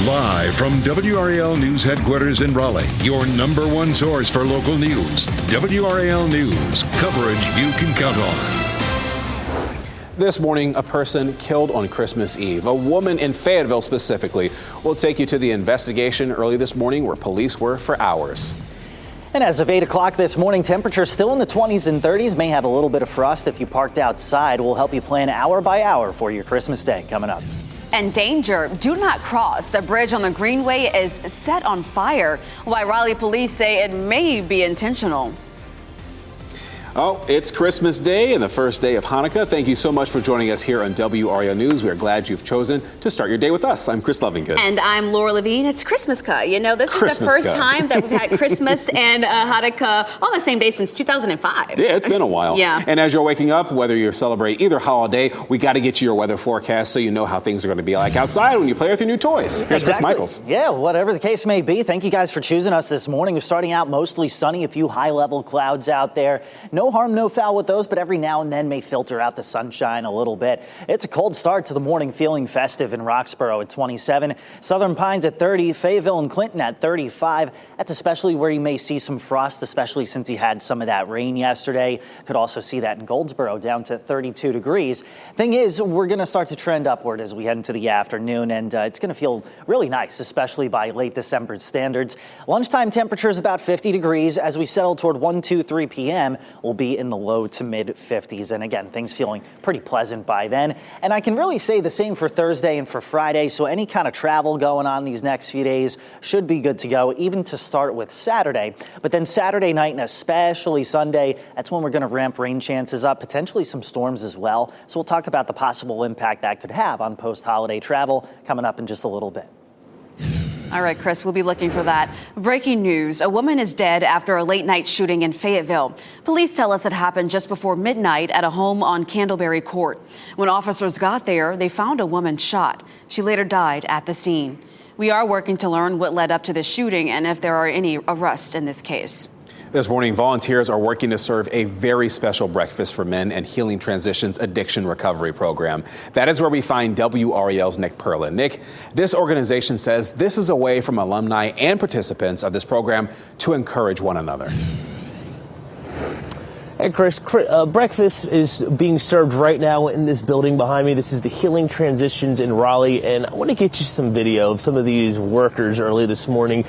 Live from WRAL News Headquarters in Raleigh, your number one source for local news. WRAL News, coverage you can count on. This morning, a person killed on Christmas Eve. A woman in Fayetteville specifically. We'll take you to the investigation early this morning where police were for hours. And as of 8 o'clock this morning, temperatures still in the 20s and 30s. May have a little bit of frost if you parked outside. We'll help you plan hour by hour for your Christmas day coming up. And danger, do not cross. A bridge on the Greenway is set on fire. Why Raleigh police say it may be intentional. Oh, it's Christmas Day and the first day of Hanukkah. Thank you so much for joining us here on WRAL News. We are glad you've chosen to start your day with us. I'm Chris Lovinggood. And I'm Laura Levine. It's Christmas-ka. You know, this is the first time that we've had Christmas and Hanukkah on the same day since 2005. Yeah, it's been a while. Yeah. And as you're waking up, whether you celebrate either holiday, we got to get you your weather forecast so you know how things are going to be like outside when you play with your new toys. Here's Chris Michaels. Yeah, whatever the case may be. Thank you guys for choosing us this morning. We're starting out mostly sunny, a few high-level clouds out there. No harm, no foul with those, but every now and then may filter out the sunshine a little bit. It's a cold start to the morning, feeling festive in Roxborough at 27, Southern Pines at 30, Fayetteville and Clinton at 35. That's especially where you may see some frost, especially since you had some of that rain yesterday. Could also see that in Goldsboro down to 32 degrees. Thing is, we're going to start to trend upward as we head into the afternoon, and it's going to feel really nice, especially by late December standards. Lunchtime temperatures about 50 degrees. As we settle toward 1, 2, 3 p.m., we'll be in the low to mid 50s. And again, things feeling pretty pleasant by then. And I can really say the same for Thursday and for Friday. So any kind of travel going on these next few days should be good to go, even to start with Saturday. But then Saturday night and especially Sunday, that's when we're going to ramp rain chances up, potentially some storms as well. So we'll talk about the possible impact that could have on post-holiday travel coming up in just a little bit. All right, Chris, we'll be looking for that. Breaking news. A woman is dead after a late night shooting in Fayetteville. Police tell us it happened just before midnight at a home on Candleberry Court. When officers got there, they found a woman shot. She later died at the scene. We are working to learn what led up to the shooting and if there are any arrests in this case. This morning, volunteers are working to serve a very special breakfast for men and Healing Transitions Addiction Recovery Program. That is where we find WRAL's Nick Perlin. Nick, this organization says this is a way from alumni and participants of this program to encourage one another. Hey, Chris, breakfast is being served right now in this building behind me. This is the Healing Transitions in Raleigh, and I want to get you some video of some of these workers early this morning,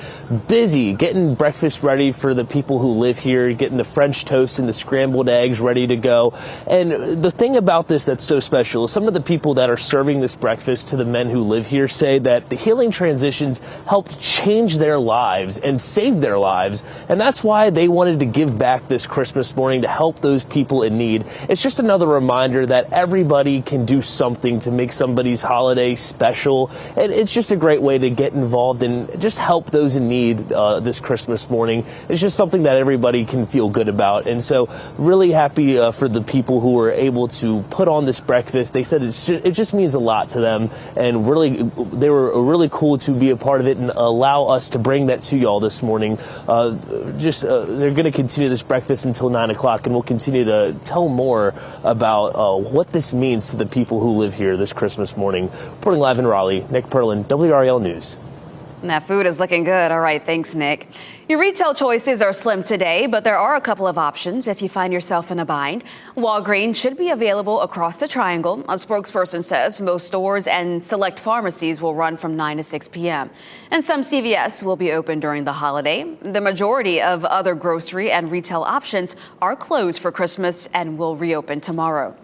busy getting breakfast ready for the people who live here, getting the French toast and the scrambled eggs ready to go. And the thing about this that's so special is some of the people that are serving this breakfast to the men who live here say that the Healing Transitions helped change their lives and save their lives, and that's why they wanted to give back this Christmas morning to help those people in need. It's just another reminder that everybody can do something to make somebody's holiday special, and it's just a great way to get involved and just help those in need this Christmas morning. It's just something that everybody can feel good about, and so really happy for the people who were able to put on this breakfast. They said it just means a lot to them, and really they were really cool to be a part of it and allow us to bring that to y'all this morning. They're going to continue this breakfast until 9 o'clock, and we'll continue to tell more about what this means to the people who live here this Christmas morning. Reporting live in Raleigh, Nick Perlin, WRAL News. And that food is looking good. All right, thanks, Nick. Your retail choices are slim today, but there are a couple of options if you find yourself in a bind. Walgreens should be available across the Triangle. A spokesperson says most stores and select pharmacies will run from 9 to 6 p.m. And some CVS will be open during the holiday. The majority of other grocery and retail options are closed for Christmas and will reopen tomorrow.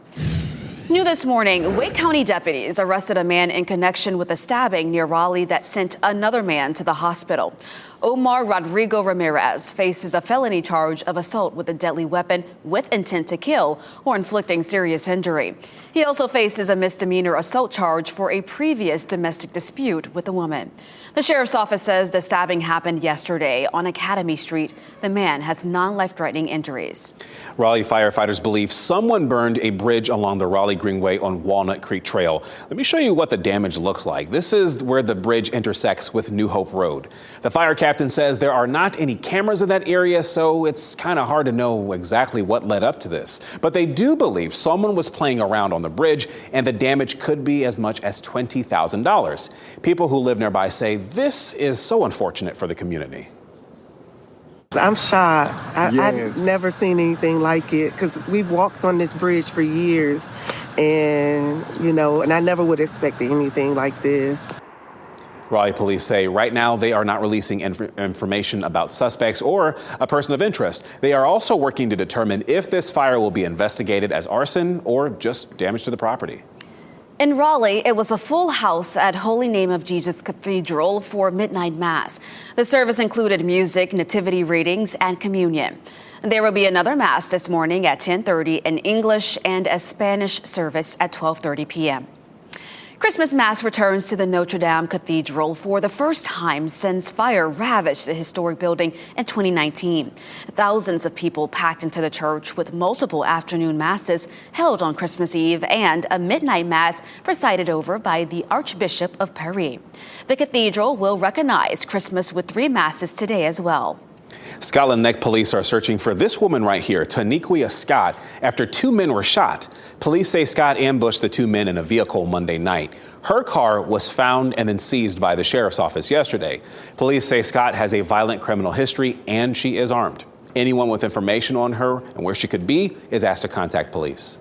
New this morning, Wake County deputies arrested a man in connection with a stabbing near Raleigh that sent another man to the hospital. Omar Rodrigo Ramirez faces a felony charge of assault with a deadly weapon with intent to kill or inflicting serious injury. He also faces a misdemeanor assault charge for a previous domestic dispute with a woman. The sheriff's office says the stabbing happened yesterday on Academy Street. The man has non-life-threatening injuries. Raleigh firefighters believe someone burned a bridge along the Raleigh Greenway on Walnut Creek Trail. Let me show you what the damage looks like. This is where the bridge intersects with New Hope Road. The fire captain captain says there are not any cameras in that area, so it's kind of hard to know exactly what led up to this. But they do believe someone was playing around on the bridge, and the damage could be as much as $20,000. People who live nearby say this is so unfortunate for the community. I'm shocked. I've never seen anything like it because we've walked on this bridge for years and I never would expect anything like this. Raleigh police say right now they are not releasing information about suspects or a person of interest. They are also working to determine if this fire will be investigated as arson or just damage to the property. In Raleigh, it was a full house at Holy Name of Jesus Cathedral for midnight mass. The service included music, nativity readings, and communion. There will be another mass this morning at 10:30, an English and a Spanish service at 12:30 p.m. Christmas Mass returns to the Notre Dame Cathedral for the first time since fire ravaged the historic building in 2019. Thousands of people packed into the church with multiple afternoon masses held on Christmas Eve and a midnight mass presided over by the Archbishop of Paris. The cathedral will recognize Christmas with 3 masses today as well. Scotland Neck police are searching for this woman right here, Taniquia Scott, after 2 men were shot. Police say Scott ambushed the 2 men in a vehicle Monday night. Her car was found and then seized by the sheriff's office yesterday. Police say Scott has a violent criminal history and she is armed. Anyone with information on her and where she could be is asked to contact police.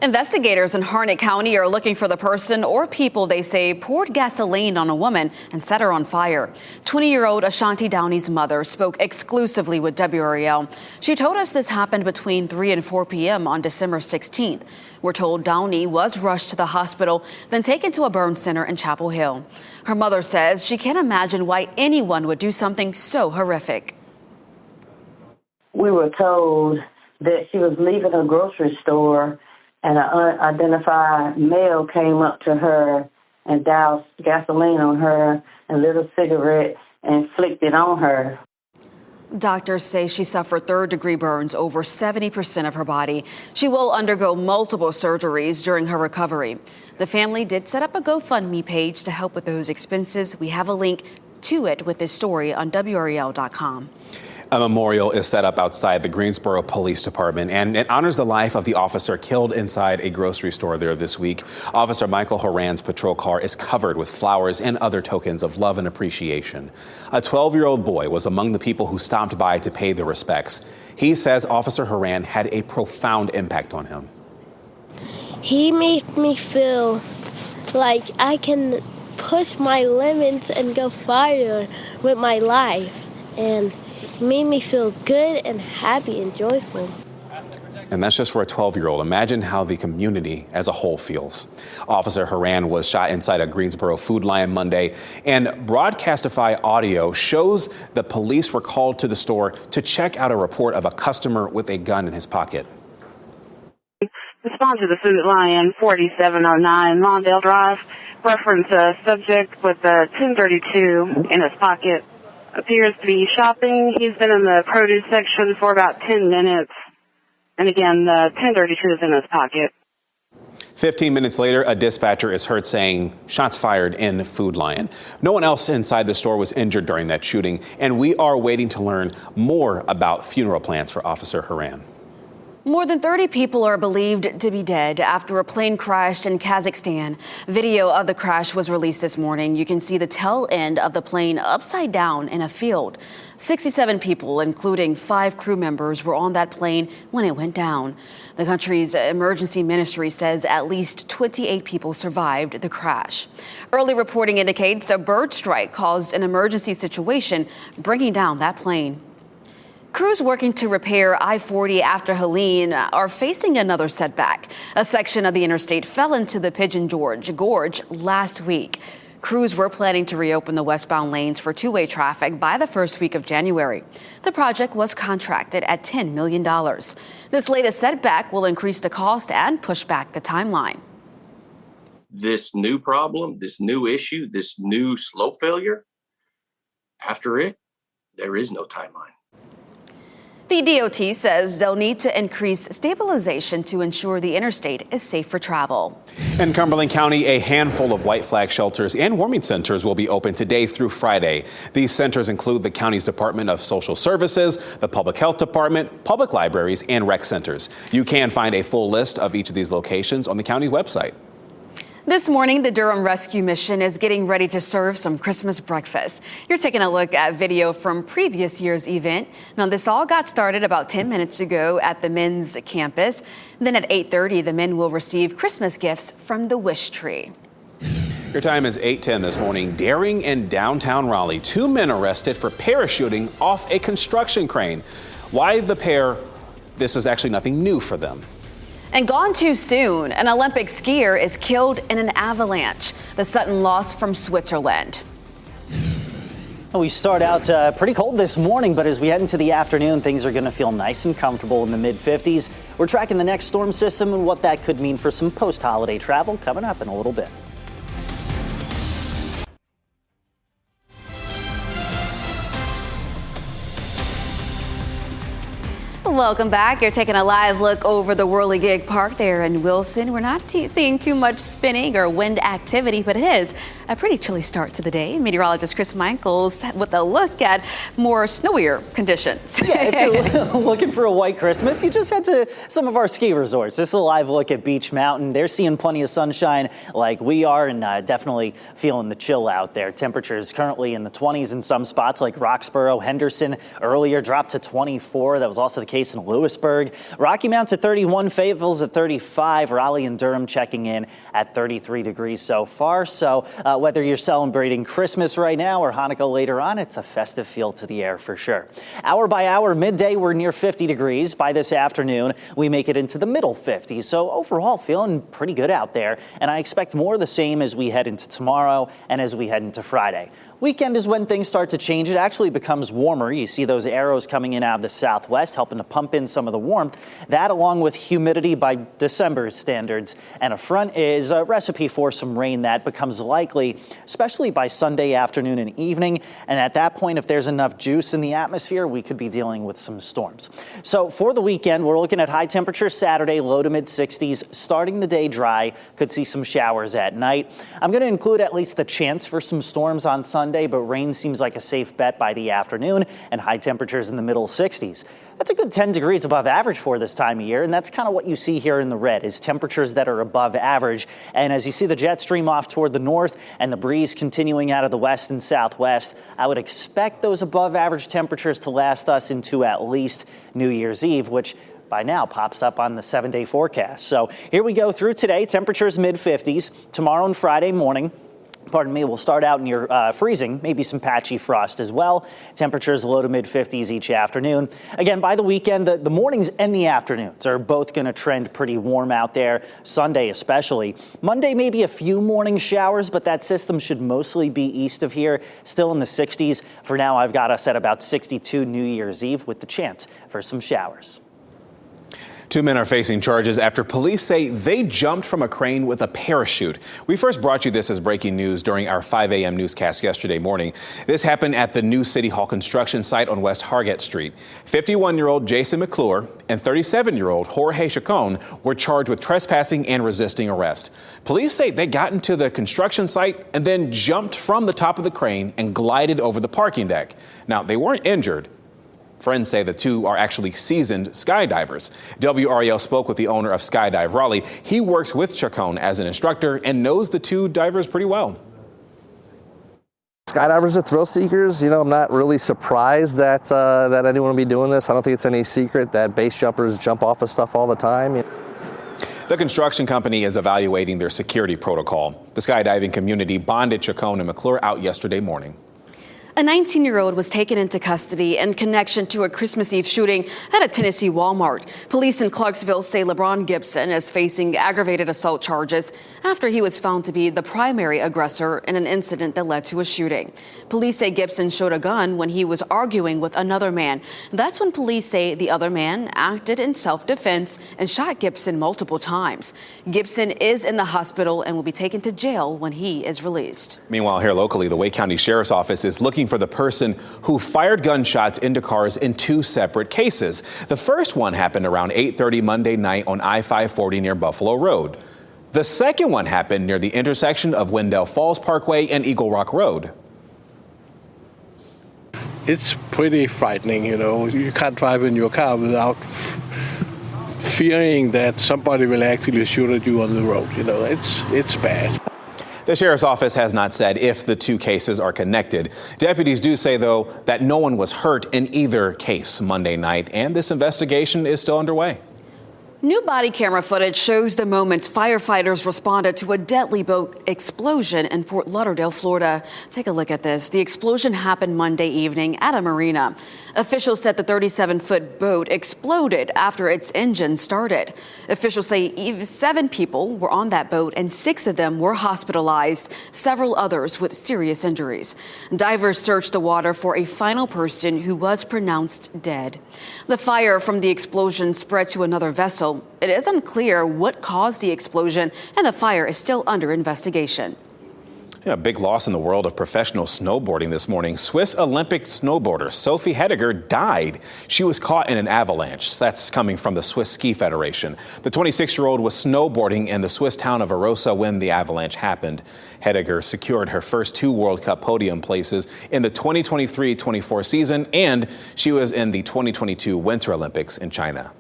Investigators in Harnett County are looking for the person or people they say poured gasoline on a woman and set her on fire. 20-year-old Ashanti Downey's mother spoke exclusively with WRAL. She told us this happened between 3 and 4 p.m. on December 16th. We're told Downey was rushed to the hospital, then taken to a burn center in Chapel Hill. Her mother says she can't imagine why anyone would do something so horrific. We were told that she was leaving a grocery store and an unidentified male came up to her and doused gasoline on her and lit a cigarette and flicked it on her. Doctors say she suffered third-degree burns over 70% of her body. She will undergo multiple surgeries during her recovery. The family did set up a GoFundMe page to help with those expenses. We have a link to it with this story on WRAL.com. A memorial is set up outside the Greensboro Police Department, and it honors the life of the officer killed inside a grocery store there this week. Officer Michael Horan's patrol car is covered with flowers and other tokens of love and appreciation. A 12-year-old boy was among the people who stopped by to pay their respects. He says Officer Horan had a profound impact on him. He made me feel like I can push my limits and go farther with my life, and made me feel good and happy and joyful. And that's just for a 12-year-old. Imagine how the community as a whole feels. Officer Horan was shot inside a Greensboro Food Lion Monday, and Broadcastify audio shows the police were called to the store to check out a report of a customer with a gun in his pocket. Respond to the Food Lion 4709 Mondale Drive. Reference a subject with a 1032 in his pocket. Appears to be shopping. He's been in the produce section for about 10 minutes. And again, the 1032 is in his pocket. 15 minutes later, a dispatcher is heard saying shots fired in Food Lion. No one else inside the store was injured during that shooting, and we are waiting to learn more about funeral plans for Officer Horan. More than 30 people are believed to be dead after a plane crashed in Kazakhstan. Video of the crash was released this morning. You can see the tail end of the plane upside down in a field. 67 people, including 5 crew members, were on that plane when it went down. The country's emergency ministry says at least 28 people survived the crash. Early reporting indicates a bird strike caused an emergency situation, bringing down that plane. Crews working to repair I-40 after Helene are facing another setback. A section of the interstate fell into the Pigeon Gorge last week. Crews were planning to reopen the westbound lanes for two-way traffic by the first week of January. The project was contracted at $10 million. This latest setback will increase the cost and push back the timeline. This new problem, this new issue, this new slope failure, after it, there is no timeline. The DOT says they'll need to increase stabilization to ensure the interstate is safe for travel. In Cumberland County, a handful of white flag shelters and warming centers will be open today through Friday. These centers include the county's Department of Social Services, the Public Health Department, public libraries, and rec centers. You can find a full list of each of these locations on the county website. This morning, the Durham Rescue Mission is getting ready to serve some Christmas breakfast. You're taking a look at video from previous year's event. Now, this all got started about 10 minutes ago at the men's campus. Then at 8:30, the men will receive Christmas gifts from the Wish Tree. Your time is 8:10 this morning. Daring in downtown Raleigh. 2 men arrested for parachuting off a construction crane. Why the pair? This was actually nothing new for them. And gone too soon, an Olympic skier is killed in an avalanche. The Sutton lost from Switzerland. We start out pretty cold this morning, but as we head into the afternoon, things are going to feel nice and comfortable in the mid-50s. We're tracking the next storm system and what that could mean for some post-holiday travel coming up in a little bit. Welcome back. You're taking a live look over the Whirligig Park there in Wilson. We're not seeing too much spinning or wind activity, but it is a pretty chilly start to the day. Meteorologist Chris Michaels with a look at more snowier conditions. Yeah, if you're looking for a white Christmas, you just head to some of our ski resorts. This is a live look at Beech Mountain. They're seeing plenty of sunshine like we are, and definitely feeling the chill out there. Temperatures currently in the 20s in some spots like Roxborough. Henderson earlier dropped to 24. That was also the case in Lewisburg. Rocky Mount's at 31, Fayetteville's at 35, Raleigh and Durham checking in at 33 degrees so far. So whether you're celebrating Christmas right now or Hanukkah later on, it's a festive feel to the air for sure. Hour by hour, midday, we're near 50 degrees. By this afternoon, we make it into the middle 50s. So overall, feeling pretty good out there. And I expect more of the same as we head into tomorrow and as we head into Friday. Weekend is when things start to change. It actually becomes warmer. You see those arrows coming in out of the southwest, helping to pump in some of the warmth. That, along with humidity by December standards, and a front is a recipe for some rain that becomes likely, especially by Sunday afternoon and evening. And at that point, if there's enough juice in the atmosphere, we could be dealing with some storms. So for the weekend, we're looking at high temperatures Saturday, low to mid 60s, starting the day dry. Could see some showers at night. I'm going to include at least the chance for some storms on Sunday, but rain seems like a safe bet by the afternoon, and high temperatures in the middle 60s. That's a good 10 degrees above average for this time of year, and that's kind of what you see here in the red is temperatures that are above average. And as you see the jet stream off toward the north and the breeze continuing out of the west and southwest, I would expect those above average temperatures to last us into at least New Year's Eve, which by now pops up on the 7-day forecast. So here we go through today. Temperatures mid-50s. Tomorrow and Friday morning, we'll start out near freezing, maybe some patchy frost as well. Temperatures low to mid 50s each afternoon. Again, by the weekend, the mornings and the afternoons are both going to trend pretty warm out there, Sunday especially. Monday, maybe a few morning showers, but that system should mostly be east of here, still in the 60s. For now, I've got us at about 62 New Year's Eve with the chance for some showers. 2 men are facing charges after police say they jumped from a crane with a parachute. We first brought you this as breaking news during our 5 a.m. newscast yesterday morning. This happened at the new City Hall construction site on West Hargett Street. 51-year-old Jason McClure and 37-year-old Jorge Chacon were charged with trespassing and resisting arrest. Police say they got into the construction site and then jumped from the top of the crane and glided over the parking deck. Now, they weren't injured. Friends say the two are actually seasoned skydivers. WRAL spoke with the owner of Skydive Raleigh. He works with Chacon as an instructor and knows the two divers pretty well. Skydivers are thrill seekers. You know, I'm not really surprised that that anyone would be doing this. I don't think it's any secret that base jumpers jump off of stuff all the time. The construction company is evaluating their security protocol. The skydiving community bonded Chacon and McClure out yesterday morning. A 19-year-old was taken into custody in connection to a Christmas Eve shooting at a Tennessee Walmart. Police in Clarksville say LeBron Gibson is facing aggravated assault charges after he was found to be the primary aggressor in an incident that led to a shooting. Police say Gibson showed a gun when he was arguing with another man. That's when police say the other man acted in self-defense and shot Gibson multiple times. Gibson is in the hospital and will be taken to jail when he is released. Meanwhile, here locally, the Wake County Sheriff's Office is looking looking for the person who fired gunshots into cars in 2 separate cases. The first one happened around 8:30 Monday night on I-540 near Buffalo Road. The second one happened near the intersection of Wendell Falls Parkway and Eagle Rock Road. It's pretty frightening, you know. You can't drive in your car without fearing that somebody will actually shoot at you on the road. You know, it's bad. The sheriff's office has not said if the 2 cases are connected. Deputies do say, though, that no one was hurt in either case Monday night, and this investigation is still underway. New body camera footage shows the moments firefighters responded to a deadly boat explosion in Fort Lauderdale, Florida. Take a look at this. The explosion happened Monday evening at a marina. Officials said the 37-foot boat exploded after its engine started. Officials say 7 people were on that boat and 6 of them were hospitalized, several others with serious injuries. Divers searched the water for a final person who was pronounced dead. The fire from the explosion spread to another vessel. It is unclear what caused the explosion, and the fire is still under investigation. Yeah, a big loss in the world of professional snowboarding this morning. Swiss Olympic snowboarder Sophie Hedegaard died. She was caught in an avalanche. That's coming from the Swiss Ski Federation. The 26-year-old was snowboarding in the Swiss town of Arosa when the avalanche happened. Hedegaard secured her first 2 World Cup podium places in the 2023-24 season, and she was in the 2022 Winter Olympics in China.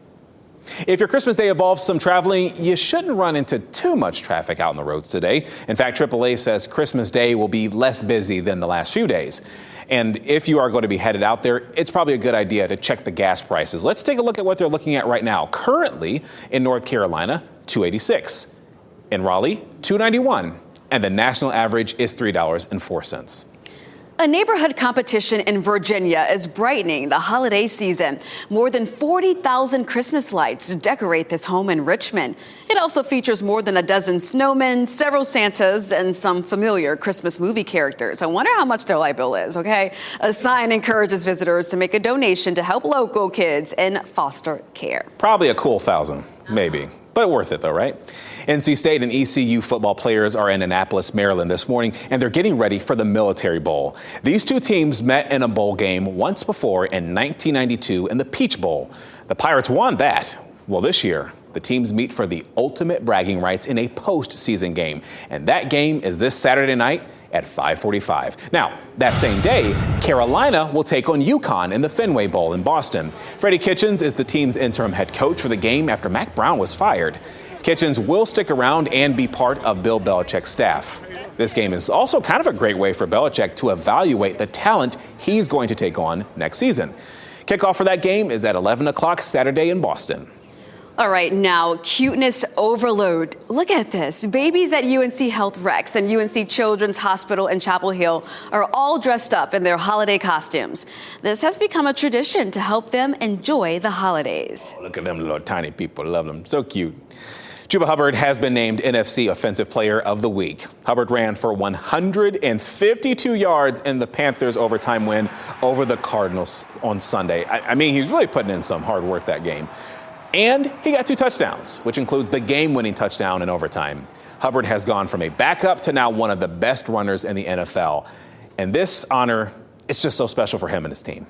If your Christmas day involves some traveling, you shouldn't run into too much traffic out on the roads today. In fact, AAA says Christmas Day will be less busy than the last few days. And if you are going to be headed out there, it's probably a good idea to check the gas prices. Let's take a look at what they're looking at right now. Currently in North Carolina, $2.86. In Raleigh, $2.91. And the national average is $3.04. A neighborhood competition in Virginia is brightening the holiday season. More than 40,000 Christmas lights decorate this home in Richmond. It also features more than a dozen snowmen, several Santas, and some familiar Christmas movie characters. I wonder how much their light bill is, okay? A sign encourages visitors to make a donation to help local kids in foster care. Probably a cool 1,000, maybe. But worth it, though, right? NC State and ECU football players are in Annapolis, Maryland this morning, and they're getting ready for the Military Bowl. These 2 teams met in a bowl game once before in 1992 in the Peach Bowl. The Pirates won that. Well, this year, the teams meet for the ultimate bragging rights in a postseason game. And that game is this Saturday night at 5:45. Now, that same day, Carolina will take on UConn in the Fenway Bowl in Boston. Freddie Kitchens is the team's interim head coach for the game after Mac Brown was fired. Kitchens will stick around and be part of Bill Belichick's staff. This game is also kind of a great way for Belichick to evaluate the talent he's going to take on next season. Kickoff for that game is at 11 o'clock Saturday in Boston. All right, now, cuteness overload. Look at this. Babies at UNC Health Rex and UNC Children's Hospital in Chapel Hill are all dressed up in their holiday costumes. This has become a tradition to help them enjoy the holidays. Look at them little tiny people. Love them. So cute. Chuba Hubbard has been named NFC Offensive Player of the Week. Hubbard ran for 152 yards in the Panthers' overtime win over the Cardinals on Sunday. I mean, he's really putting in some hard work that game. And he got 2 touchdowns, which includes the game-winning touchdown in overtime. Hubbard has gone from a backup to now one of the best runners in the NFL. And this honor, it's just so special for him and his team.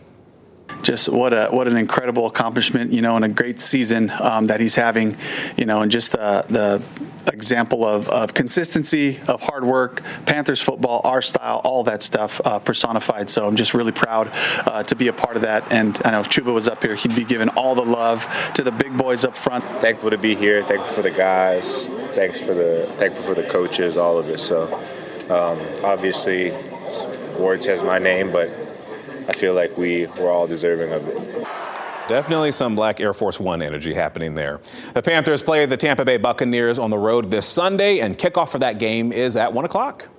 Just what an incredible accomplishment, you know, and a great season that he's having, you know, and just the example of consistency, of hard work, Panthers football, our style, all that stuff personified. So I'm just really proud to be a part of that. And I know if Chuba was up here, he'd be giving all the love to the big boys up front. Thankful to be here. Thankful for the guys. Thankful for the coaches, all of it. So obviously, Wards has my name, but I feel like we're all deserving of it. Definitely some Black Air Force One energy happening there. The Panthers play the Tampa Bay Buccaneers on the road this Sunday, and kickoff for that game is at 1 o'clock.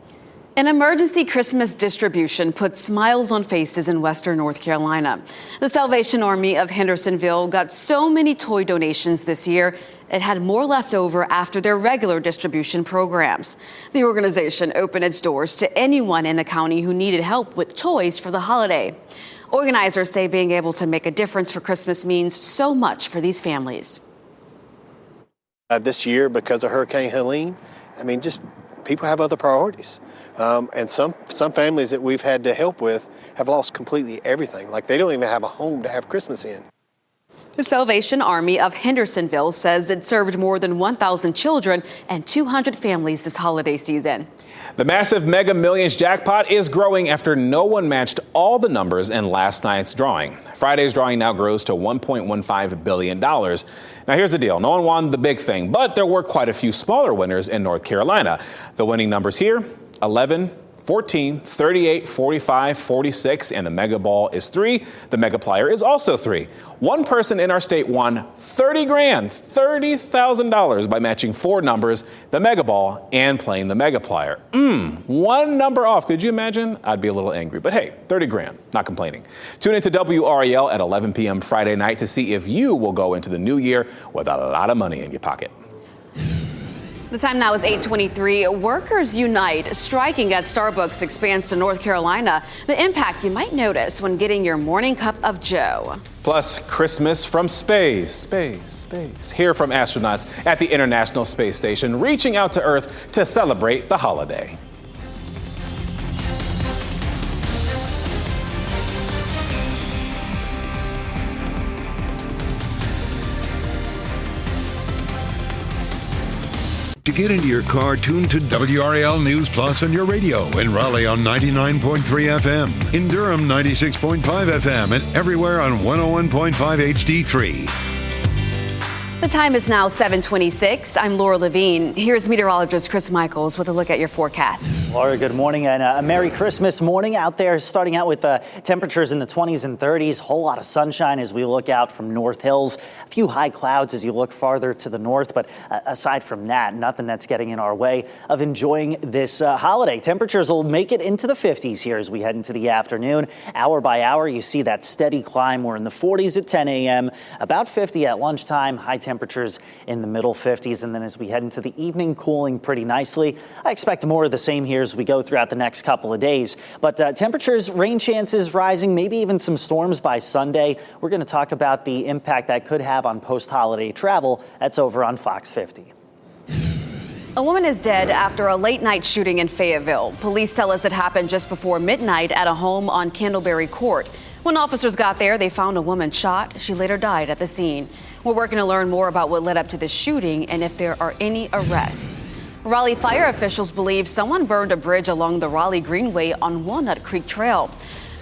An emergency Christmas distribution put smiles on faces in western North Carolina. The Salvation Army of Hendersonville got so many toy donations this year, it had more left over after their regular distribution programs. The organization opened its doors to anyone in the county who needed help with toys for the holiday. Organizers say being able to make a difference for Christmas means so much for these families. This year, because of Hurricane Helene, I mean, just people have other priorities. And some families that we've had to help with have lost completely everything. Like they don't even have a home to have Christmas in. The Salvation Army of Hendersonville says it served more than 1,000 children and 200 families this holiday season. The massive Mega Millions jackpot is growing after no one matched all the numbers in last night's drawing. Friday's drawing now grows to $1.15 billion. Now, here's the deal. No one won the big thing, but there were quite a few smaller winners in North Carolina. The winning numbers here, 11, 14, 38, 45, 46, and the mega ball is 3. The mega plier is also 3. One person in our state won $30,000 by matching 4 numbers, the mega ball, and playing the mega plier. One number off. Could you imagine? I'd be a little angry, but hey, 30 grand, not complaining. Tune into WRAL at 11 p.m. Friday night to see if you will go into the new year with a lot of money in your pocket. The time now is 8:23. Workers unite. Striking at Starbucks expands to North Carolina. The impact you might notice when getting your morning cup of joe. Plus, Christmas from space. Hear from astronauts at the International Space Station reaching out to Earth to celebrate the holiday. To get into your car, tune to WRAL News Plus on your radio. In Raleigh on 99.3 FM. In Durham, 96.5 FM. And everywhere on 101.5 HD3. The time is now 7:26. I'm Laura Levine. Here's meteorologist Chris Michaels with a look at your forecast. Laura, good morning and a Merry Christmas morning out there. Starting out with temperatures in the 20s and 30s. Whole lot of sunshine as we look out from North Hills. A few high clouds as you look farther to the north. But aside from that, nothing that's getting in our way of enjoying this holiday. Temperatures will make it into the 50s here as we head into the afternoon. Hour by hour, you see that steady climb. We're in the 40s at 10 a.m., about 50 at lunchtime, high temperatures in the middle 50s. And then as we head into the evening, cooling pretty nicely. I expect more of the same here as we go throughout the next couple of days. But temperatures, rain chances rising, maybe even some storms by Sunday. We're going to talk about the impact that could have on post-holiday travel. That's over on Fox 50. A woman is dead after a late night shooting in Fayetteville. Police tell us it happened just before midnight at a home on Candleberry Court. When officers got there, they found a woman shot. She later died at the scene. We're working to learn more about what led up to this shooting and if there are any arrests. Raleigh fire officials believe someone burned a bridge along the Raleigh Greenway on Walnut Creek Trail.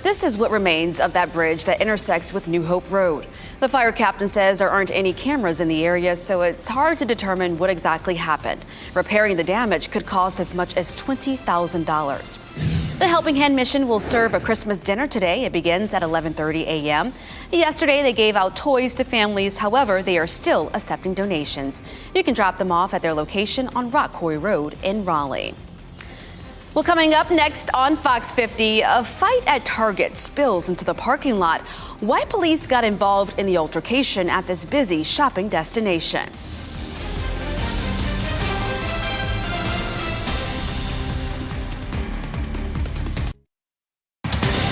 This is what remains of that bridge that intersects with New Hope Road. The fire captain says there aren't any cameras in the area, so it's hard to determine what exactly happened. Repairing the damage could cost as much as $20,000. The Helping Hand mission will serve a Christmas dinner today. It begins at 11:30 a.m. Yesterday, they gave out toys to families. However, they are still accepting donations. You can drop them off at their location on Rock Quarry Road in Raleigh. Well, coming up next on Fox 50, a fight at Target spills into the parking lot. Why police got involved in the altercation at this busy shopping destination.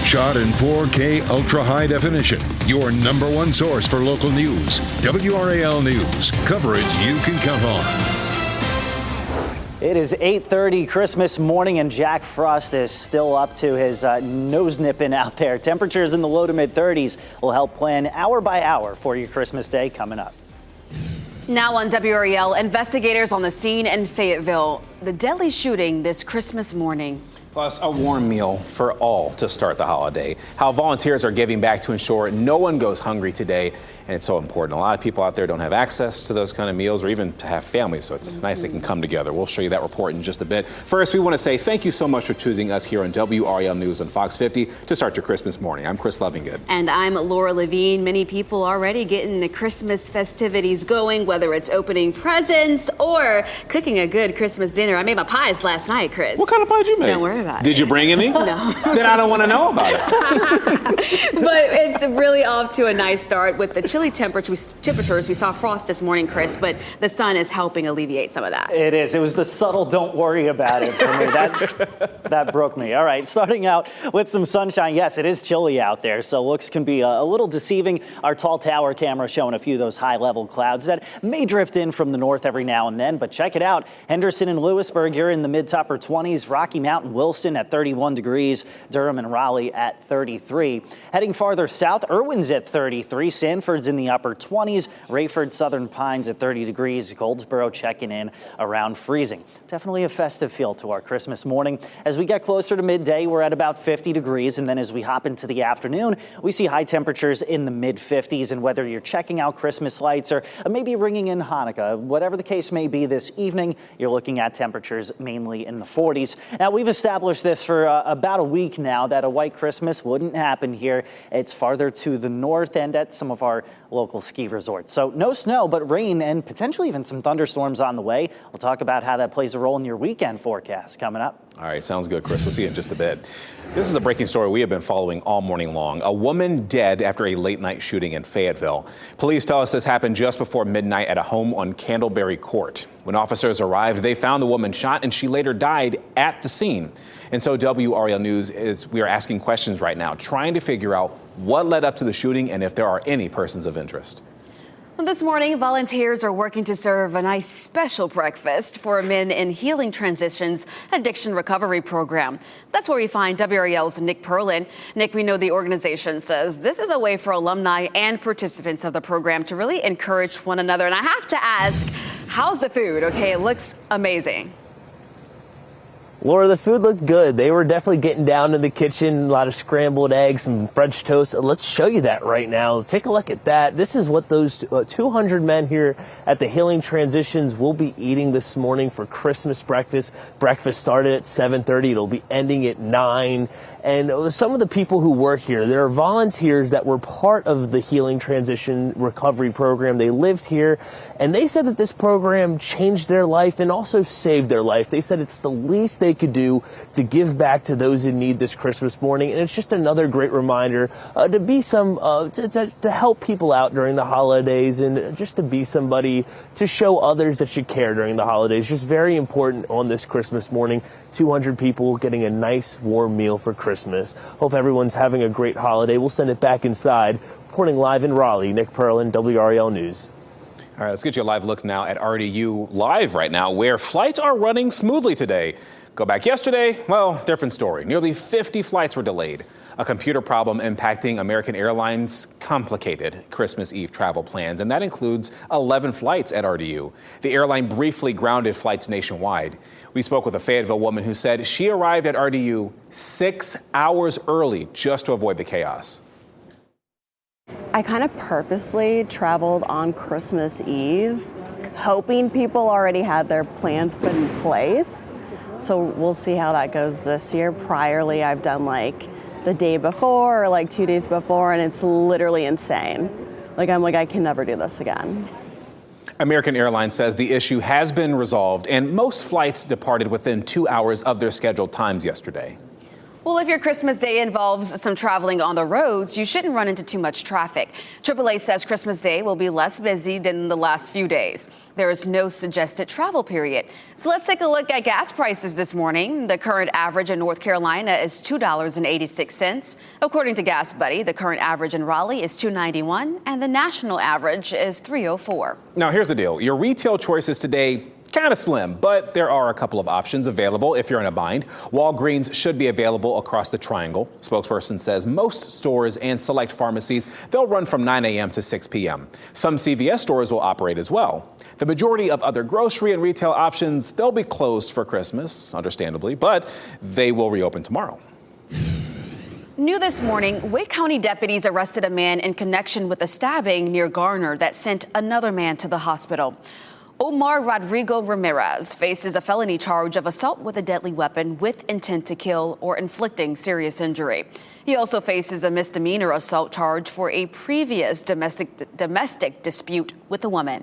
Shot in 4K ultra high definition. Your number one source for local news. WRAL News. Coverage you can count on. It is 8:30 Christmas morning and Jack Frost is still up to his nose nipping out there. Temperatures in the low to mid 30s will help plan hour by hour for your Christmas day coming up. Now on WRAL, investigators on the scene in Fayetteville. The deadly shooting this Christmas morning. Plus, a warm meal for all to start the holiday. How volunteers are giving back to ensure no one goes hungry today. And it's so important. A lot of people out there don't have access to those kind of meals or even to have families. So it's nice they can come together. We'll show you that report in just a bit. First, we want to say thank you so much for choosing us here on WRAL News on Fox 50 to start your Christmas morning. I'm Chris Lovingood. And I'm Laura Levine. Many people already getting the Christmas festivities going, whether it's opening presents or cooking a good Christmas dinner. I made my pies last night, Chris. What kind of pie did you make? Don't worry worry about it. Did you bring any? No. Then I don't want to know about it. But it's really off to a nice start with the chilly temperatures. We saw frost this morning, Chris, but the sun is helping alleviate some of that. It is. It was the subtle don't worry about it for me. That broke me. All right, starting out with some sunshine. Yes, it is chilly out there, so looks can be a little deceiving. Our tall tower camera showing a few of those high-level clouds that may drift in from the north every now and then, but check it out. Henderson and Lewisburg, you're in the mid to upper 20s. Rocky Mount and Wilson at 31 degrees. Durham and Raleigh at 33. Heading farther south, Irwin's at 33. Sanford's in the upper 20s. Rayford, Southern Pines at 30 degrees. Goldsboro checking in around freezing. Definitely a festive feel to our Christmas morning. As we get closer to midday, we're at about 50 degrees. And then as we hop into the afternoon, we see high temperatures in the mid 50s. And whether you're checking out Christmas lights or maybe ringing in Hanukkah, whatever the case may be this evening, you're looking at temperatures mainly in the 40s. Now, we've established this for about a week now that a white Christmas wouldn't happen here. It's farther to the north and at some of our local ski resorts. So no snow, but rain and potentially even some thunderstorms on the way. We'll talk about how that plays a role in your weekend forecast coming up. All right, sounds good, Chris. We'll see you in just a bit. This is a breaking story we have been following all morning long. A woman dead after a late-night shooting in Fayetteville. Police tell us this happened just before midnight at a home on Candleberry Court. When officers arrived, they found the woman shot, and she later died at the scene. And so WRAL News we are asking questions right now, trying to figure out what led up to the shooting and if there are any persons of interest. This morning, volunteers are working to serve a nice special breakfast for men in Healing Transitions addiction recovery program. That's where we find WRAL's Nick Perlin. Nick, we know the organization says this is a way for alumni and participants of the program to really encourage one another. And I have to ask, how's the food? Okay, it looks amazing. Laura, the food looked good. They were definitely getting down in the kitchen. A lot of scrambled eggs, some French toast. Let's show you that right now. Take a look at that. This is what those 200 men here at the Healing Transitions will be eating this morning for Christmas breakfast. Breakfast started at 7:30. It'll be ending at 9. And some of the people who work here, there are volunteers that were part of the Healing Transition Recovery Program. They lived here, and they said that this program changed their life and also saved their life. They said it's the least they could do to give back to those in need this Christmas morning, and it's just another great reminder to be to help people out during the holidays and just to be somebody to show others that you care during the holidays. Just very important on this Christmas morning. 200 people getting a nice warm meal for Christmas. Hope everyone's having a great holiday. We'll send it back inside. Reporting live in Raleigh, Nick Perlin, WRAL News. All right, let's get you a live look now at RDU Live right now, where flights are running smoothly today. Go back yesterday, well, different story. Nearly 50 flights were delayed. A computer problem impacting American Airlines complicated Christmas Eve travel plans, and that includes 11 flights at RDU. The airline briefly grounded flights nationwide. We spoke with a Fayetteville woman who said she arrived at RDU 6 hours early just to avoid the chaos. I kind of purposely traveled on Christmas Eve, hoping people already had their plans put in place. So we'll see how that goes this year. Priorly, I've done like the day before or like 2 days before, and it's literally insane. I can never do this again. American Airlines says the issue has been resolved, and most flights departed within 2 hours of their scheduled times yesterday. Well, if your Christmas day involves some traveling on the roads, you shouldn't run into too much traffic. AAA says Christmas Day will be less busy than the last few days. There is no suggested travel period. So let's take a look at gas prices this morning. The current average in North Carolina is $2.86. According to Gas Buddy, the current average in Raleigh is $2.91, and the national average is $3.04. Now, here's the deal. Your retail choices today kind of slim, but there are a couple of options available if you're in a bind. Walgreens should be available across the Triangle. Spokesperson says most stores and select pharmacies, they'll run from 9 a.m. to 6 p.m. Some CVS stores will operate as well. The majority of other grocery and retail options, they'll be closed for Christmas, understandably, but they will reopen tomorrow. New this morning, Wake County deputies arrested a man in connection with a stabbing near Garner that sent another man to the hospital. Omar Rodrigo Ramirez faces a felony charge of assault with a deadly weapon with intent to kill or inflicting serious injury. He also faces a misdemeanor assault charge for a previous domestic dispute with a woman.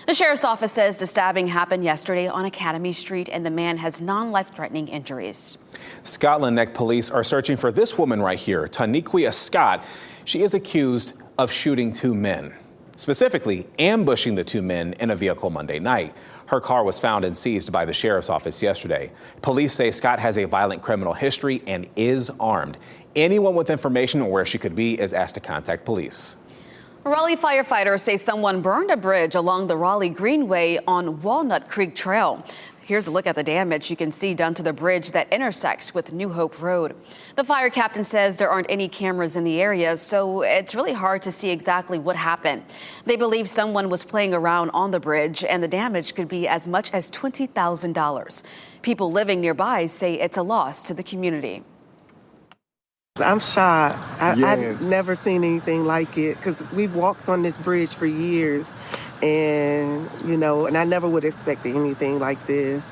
The sheriff's office says the stabbing happened yesterday on Academy Street and the man has non-life-threatening injuries. Scotland Neck police are searching for this woman right here, Taniquia Scott. She is accused of shooting two men, specifically ambushing the two men in a vehicle Monday night. Her car was found and seized by the sheriff's office yesterday. Police say Scott has a violent criminal history and is armed. Anyone with information on where she could be is asked to contact police. Raleigh firefighters say someone burned a bridge along the Raleigh Greenway on Walnut Creek Trail. Here's a look at the damage you can see done to the bridge that intersects with New Hope Road. The fire captain says there aren't any cameras in the area, so it's really hard to see exactly what happened. They believe someone was playing around on the bridge and the damage could be as much as $20,000. People living nearby say it's a loss to the community. I'm shocked. I've never seen anything like it because we've walked on this bridge for years and I never would expect anything like this.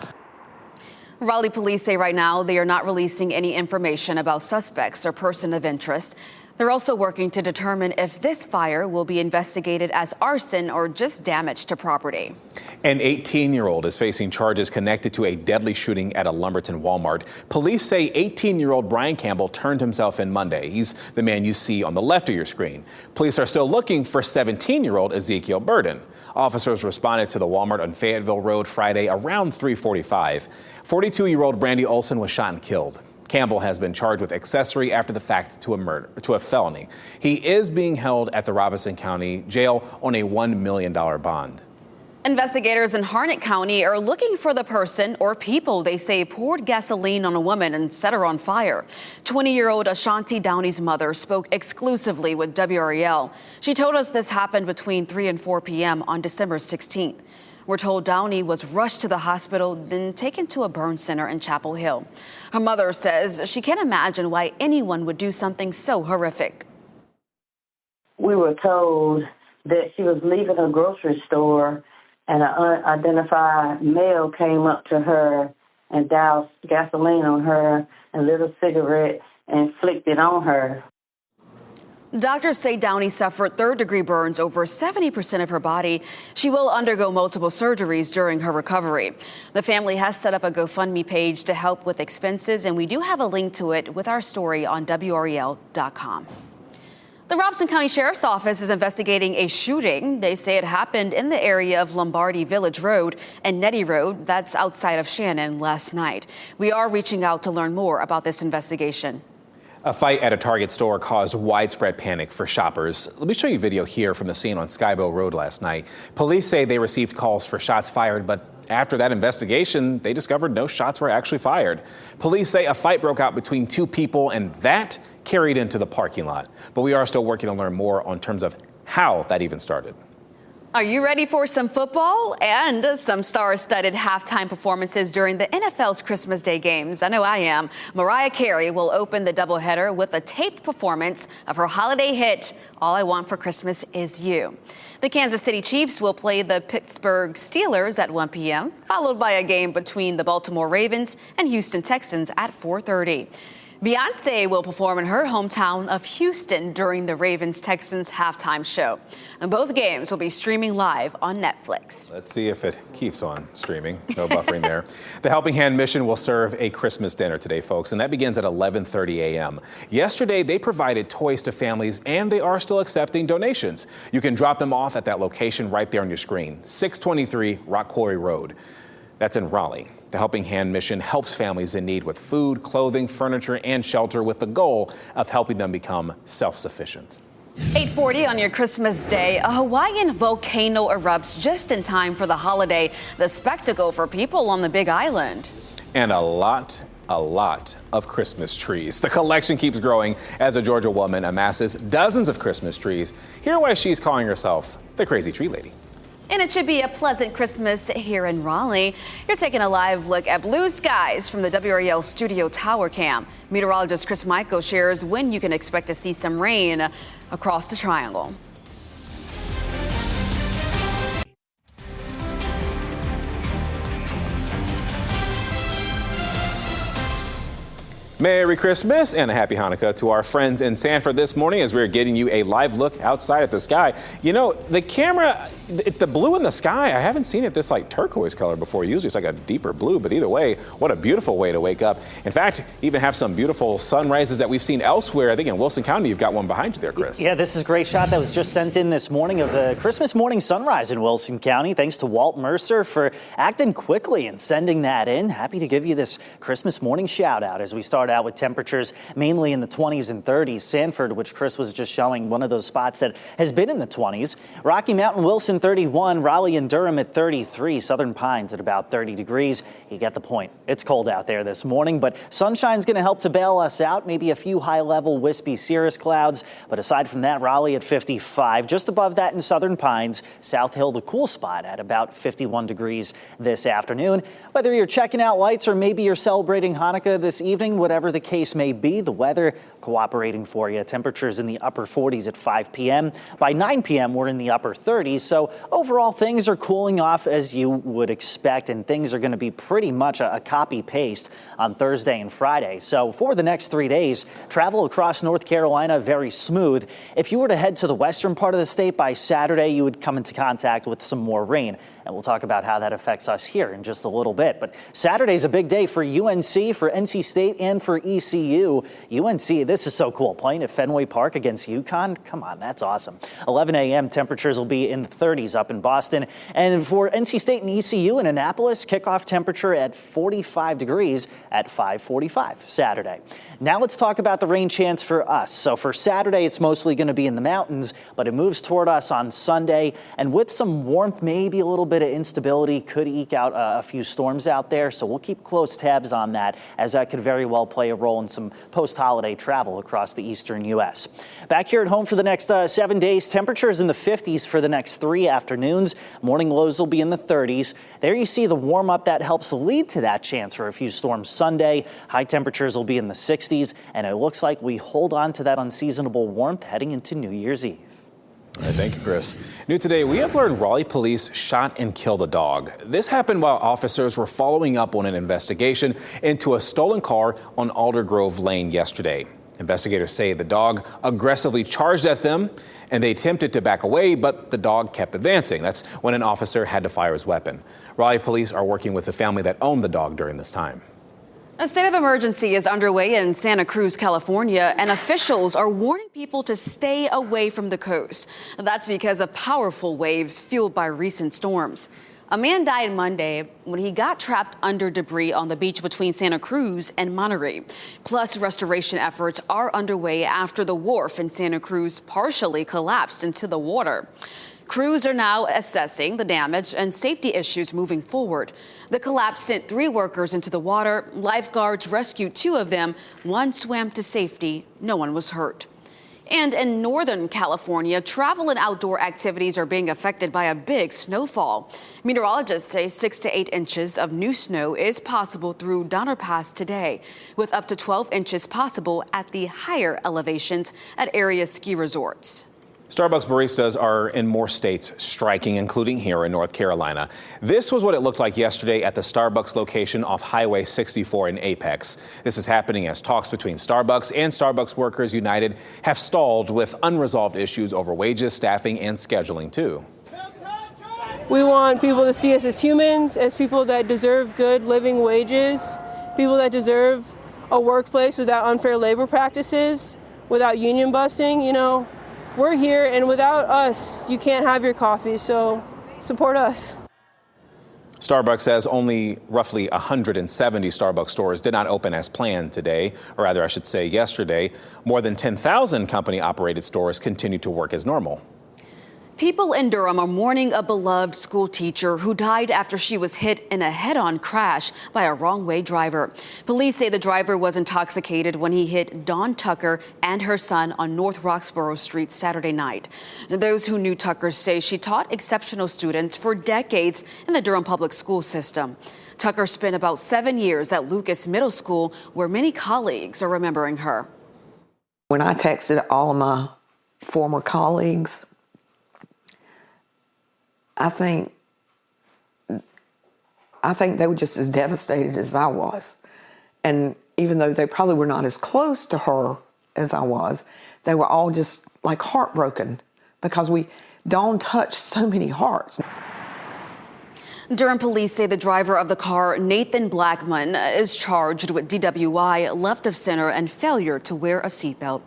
Raleigh police say right now they are not releasing any information about suspects or person of interest. They're also working to determine if this fire will be investigated as arson or just damage to property. An 18-year-old is facing charges connected to a deadly shooting at a Lumberton Walmart. Police say 18-year-old Brian Campbell turned himself in Monday. He's the man you see on the left of your screen. Police are still looking for 17-year-old Ezekiel Burden. Officers responded to the Walmart on Fayetteville Road Friday around 3:45. 42-year-old Brandy Olson was shot and killed. Campbell has been charged with accessory after the fact to a felony. He is being held at the Robeson County Jail on a $1 million bond. Investigators in Harnett County are looking for the person or people they say poured gasoline on a woman and set her on fire. 20-year-old Ashanti Downey's mother spoke exclusively with WRAL. She told us this happened between 3 and 4 p.m. on December 16th. We're told Downey was rushed to the hospital, then taken to a burn center in Chapel Hill. Her mother says she can't imagine why anyone would do something so horrific. We were told that she was leaving a grocery store and an unidentified male came up to her and doused gasoline on her and lit a cigarette and flicked it on her. Doctors say Downey suffered third-degree burns over 70% of her body. She will undergo multiple surgeries during her recovery. The family has set up a GoFundMe page to help with expenses, and we do have a link to it with our story on WRAL.com. The Robeson County Sheriff's Office is investigating a shooting. They say it happened in the area of Lombardy Village Road and Nettie Road, that's outside of Shannon, last night. We are reaching out to learn more about this investigation. A fight at a Target store caused widespread panic for shoppers. Let me show you video here from the scene on Skybow Road last night. Police say they received calls for shots fired, but after that investigation, they discovered no shots were actually fired. Police say a fight broke out between two people and that carried into the parking lot. But we are still working to learn more on terms of how that even started. Are you ready for some football and some star-studded halftime performances during the NFL's Christmas Day games? I know I am. Mariah Carey will open the doubleheader with a taped performance of her holiday hit, All I Want for Christmas Is You. The Kansas City Chiefs will play the Pittsburgh Steelers at 1 p.m., followed by a game between the Baltimore Ravens and Houston Texans at 4:30. Beyonce will perform in her hometown of Houston during the Ravens-Texans halftime show. And both games will be streaming live on Netflix. Let's see if it keeps on streaming. No buffering there. The Helping Hand Mission will serve a Christmas dinner today, folks, and that begins at 11:30 a.m. Yesterday, they provided toys to families, and they are still accepting donations. You can drop them off at that location right there on your screen, 623 Rock Quarry Road. That's in Raleigh. The Helping Hand Mission helps families in need with food, clothing, furniture, and shelter with the goal of helping them become self-sufficient. 8:40 on your Christmas Day, a Hawaiian volcano erupts just in time for the holiday, the spectacle for people on the Big Island. And a lot of Christmas trees. The collection keeps growing as a Georgia woman amasses dozens of Christmas trees. Hear why she's calling herself the Crazy Tree Lady. And it should be a pleasant Christmas here in Raleigh. You're taking a live look at blue skies from the WRAL studio tower cam. Meteorologist Chris Michael shares when you can expect to see some rain across the triangle. Merry Christmas and a happy Hanukkah to our friends in Sanford this morning as we're getting you a live look outside at the sky. You know, the camera, the blue in the sky, I haven't seen it this like turquoise color before. Usually it's like a deeper blue, but either way, what a beautiful way to wake up. In fact, even have some beautiful sunrises that we've seen elsewhere. I think in Wilson County, you've got one behind you there, Chris. Yeah, this is a great shot that was just sent in this morning of the Christmas morning sunrise in Wilson County. Thanks to Walt Mercer for acting quickly and sending that in. Happy to give you this Christmas morning shout out as we start out with temperatures mainly in the 20s and 30s. Sanford, which Chris was just showing, one of those spots that has been in the 20s. Rocky Mountain, Wilson 31, Raleigh and Durham at 33, Southern Pines at about 30 degrees. You get the point. It's cold out there this morning, but sunshine's going to help to bail us out. Maybe a few high-level wispy cirrus clouds, but aside from that, Raleigh at 55. Just above that in Southern Pines, South Hill, the cool spot at about 51 degrees this afternoon. Whether you're checking out lights or maybe you're celebrating Hanukkah this evening, whatever the case may be, the weather cooperating for you. Temperatures in the upper 40s at 5 p.m. By 9 p.m., we're in the upper 30s. So overall, things are cooling off as you would expect, and things are going to be pretty much a copy-paste on Thursday and Friday. So for the next 3 days, travel across North Carolina very smooth. If you were to head to the western part of the state by Saturday, you would come into contact with some more rain. And we'll talk about how that affects us here in just a little bit. But Saturday's a big day for UNC, for NC State, and for ECU. UNC, this is so cool, playing at Fenway Park against UConn. Come on, that's awesome. 11 a.m. temperatures will be in the 30s up in Boston. And for NC State and ECU in Annapolis, kickoff temperature at 45 degrees at 5:45 Saturday. Now let's talk about the rain chance for us. So for Saturday, it's mostly going to be in the mountains, but it moves toward us on Sunday. And with some warmth, maybe a little bit of instability, could eke out a few storms out there. So we'll keep close tabs on that, as that could very well play a role in some post-holiday travel across the eastern U.S. Back here at home for the next 7 days, temperatures in the 50s for the next 3 afternoons. Morning lows will be in the 30s. There you see the warm up that helps lead to that chance for a few storms Sunday. High temperatures will be in the 60s, and it looks like we hold on to that unseasonable warmth heading into New Year's Eve. All right, thank you, Chris. New today, we have learned Raleigh police shot and killed a dog. This happened while officers were following up on an investigation into a stolen car on Aldergrove Lane yesterday. Investigators say the dog aggressively charged at them and they attempted to back away, but the dog kept advancing. That's when an officer had to fire his weapon. Raleigh police are working with the family that owned the dog during this time. A state of emergency is underway in Santa Cruz, California, and officials are warning people to stay away from the coast. That's because of powerful waves fueled by recent storms. A man died Monday when he got trapped under debris on the beach between Santa Cruz and Monterey. Plus, restoration efforts are underway after the wharf in Santa Cruz partially collapsed into the water. Crews are now assessing the damage and safety issues moving forward. The collapse sent 3 workers into the water. Lifeguards rescued 2 of them. 1 swam to safety. No one was hurt. And in Northern California, travel and outdoor activities are being affected by a big snowfall. Meteorologists say 6 to 8 inches of new snow is possible through Donner Pass today, with up to 12 inches possible at the higher elevations at area ski resorts. Starbucks baristas are in more states striking, including here in North Carolina. This was what it looked like yesterday at the Starbucks location off Highway 64 in Apex. This is happening as talks between Starbucks and Starbucks Workers United have stalled with unresolved issues over wages, staffing, and scheduling, too. We want people to see us as humans, as people that deserve good living wages, people that deserve a workplace without unfair labor practices, without union busting, you know. We're here, and without us, you can't have your coffee, so support us. Starbucks says only roughly 170 Starbucks stores did not open as planned today, or rather I should say yesterday. More than 10,000 company-operated stores continue to work as normal. People in Durham are mourning a beloved school teacher who died after she was hit in a head-on crash by a wrong-way driver. Police say the driver was intoxicated when he hit Dawn Tucker and her son on North Roxborough Street Saturday night. Those who knew Tucker say she taught exceptional students for decades in the Durham public school system. Tucker spent about 7 years at Lucas Middle School, where many colleagues are remembering her. When I texted all of my former colleagues, I think they were just as devastated as I was. And even though they probably were not as close to her as I was, they were all just like heartbroken because Dawn touched so many hearts. Durham police say the driver of the car, Nathan Blackman, is charged with DWI, left of center, and failure to wear a seatbelt.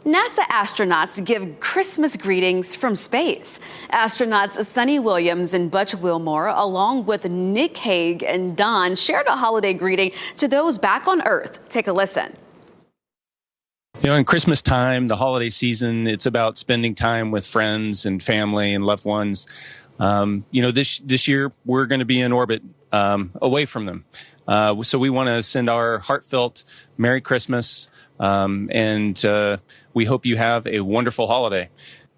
NASA astronauts give Christmas greetings from space. Astronauts Sunny Williams and Butch Wilmore, along with Nick Hague and Don, shared a holiday greeting to those back on Earth. Take a listen. You know, in Christmas time, the holiday season, it's about spending time with friends and family and loved ones. You know, this year we're going to be in orbit away from them. So we want to send our heartfelt Merry Christmas, and we hope you have a wonderful holiday.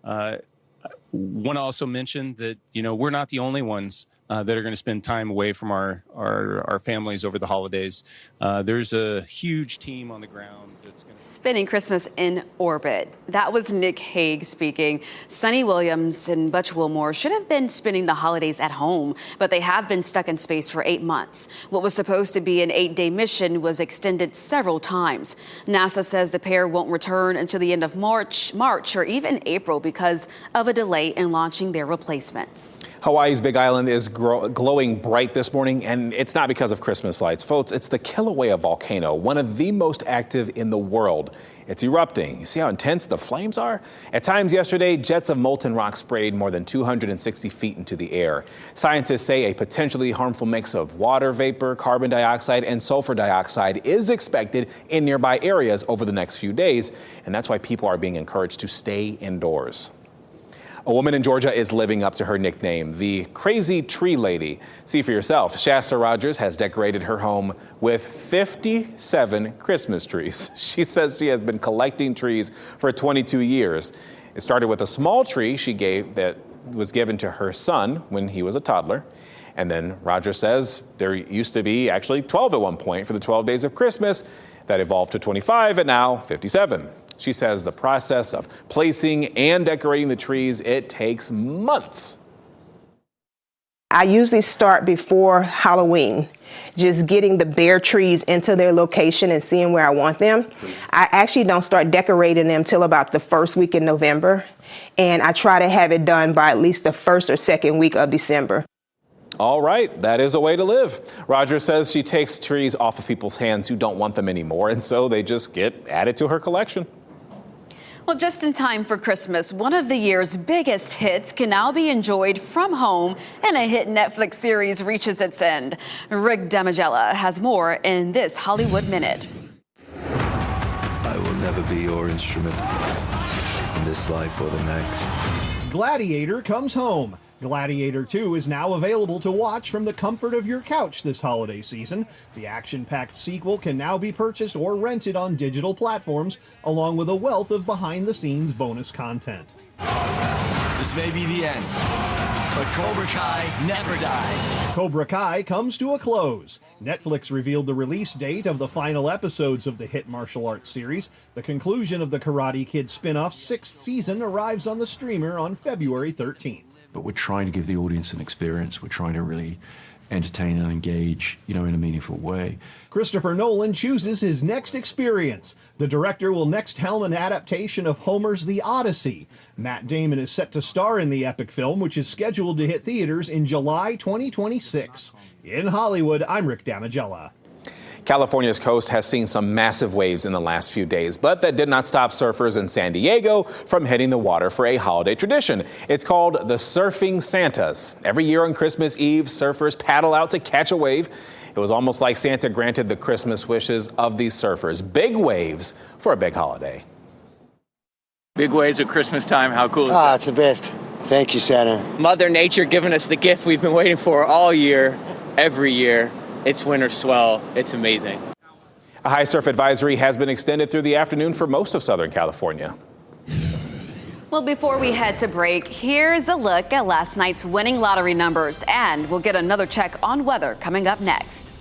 Want to also mention that, you know, we're not the only ones that are going to spend time away from our families over the holidays. There's a huge team on the ground that's going to... Spending Christmas in orbit. That was Nick Hague speaking. Sunny Williams and Butch Wilmore should have been spending the holidays at home, but they have been stuck in space for 8 months. What was supposed to be an 8-day mission was extended several times. NASA says the pair won't return until the end of March or even April because of a delay in launching their replacements. Hawaii's Big Island is glowing bright this morning, and it's not because of Christmas lights, folks. It's the Kilauea volcano, one of the most active in the world. It's erupting. You see how intense the flames are? At times yesterday, jets of molten rock sprayed more than 260 feet into the air. Scientists say a potentially harmful mix of water vapor, carbon dioxide, and sulfur dioxide is expected in nearby areas over the next few days, and that's why people are being encouraged to stay indoors. A woman in Georgia is living up to her nickname, the Crazy Tree Lady. See for yourself, Shasta Rogers has decorated her home with 57 Christmas trees. She says she has been collecting trees for 22 years. It started with a small tree that was given to her son when he was a toddler. And then Rogers says there used to be actually 12 at one point for the 12 days of Christmas. That evolved to 25 and now 57. She says the process of placing and decorating the trees, it takes months. I usually start before Halloween, just getting the bare trees into their location and seeing where I want them. I actually don't start decorating them till about the first week in November, and I try to have it done by at least the first or second week of December. All right, that is a way to live. Rogers says she takes trees off of people's hands who don't want them anymore, and so they just get added to her collection. Well, just in time for Christmas, one of the year's biggest hits can now be enjoyed from home, and a hit Netflix series reaches its end. Rick Damigella has more in this Hollywood Minute. I will never be your instrument in this life or the next. Gladiator comes home. Gladiator 2 is now available to watch from the comfort of your couch this holiday season. The action-packed sequel can now be purchased or rented on digital platforms, along with a wealth of behind-the-scenes bonus content. This may be the end, but Cobra Kai never dies. Cobra Kai comes to a close. Netflix revealed the release date of the final episodes of the hit martial arts series. The conclusion of the Karate Kid spin-off's 6th season arrives on the streamer on February 13th. But we're trying to give the audience an experience. We're trying to really entertain and engage, in a meaningful way. Christopher Nolan chooses his next experience. The director will next helm an adaptation of Homer's The Odyssey. Matt Damon is set to star in the epic film, which is scheduled to hit theaters in July 2026. In Hollywood, I'm Rick Damigella. California's coast has seen some massive waves in the last few days, but that did not stop surfers in San Diego from hitting the water for a holiday tradition. It's called the Surfing Santas. Every year on Christmas Eve, surfers paddle out to catch a wave. It was almost like Santa granted the Christmas wishes of these surfers. Big waves for a big holiday. Big waves at Christmas time, how cool is that? It's the best. Thank you, Santa. Mother Nature giving us the gift we've been waiting for all year, every year. It's winter swell. It's amazing. A high surf advisory has been extended through the afternoon for most of Southern California. Well, before we head to break, here's a look at last night's winning lottery numbers, and we'll get another check on weather coming up next.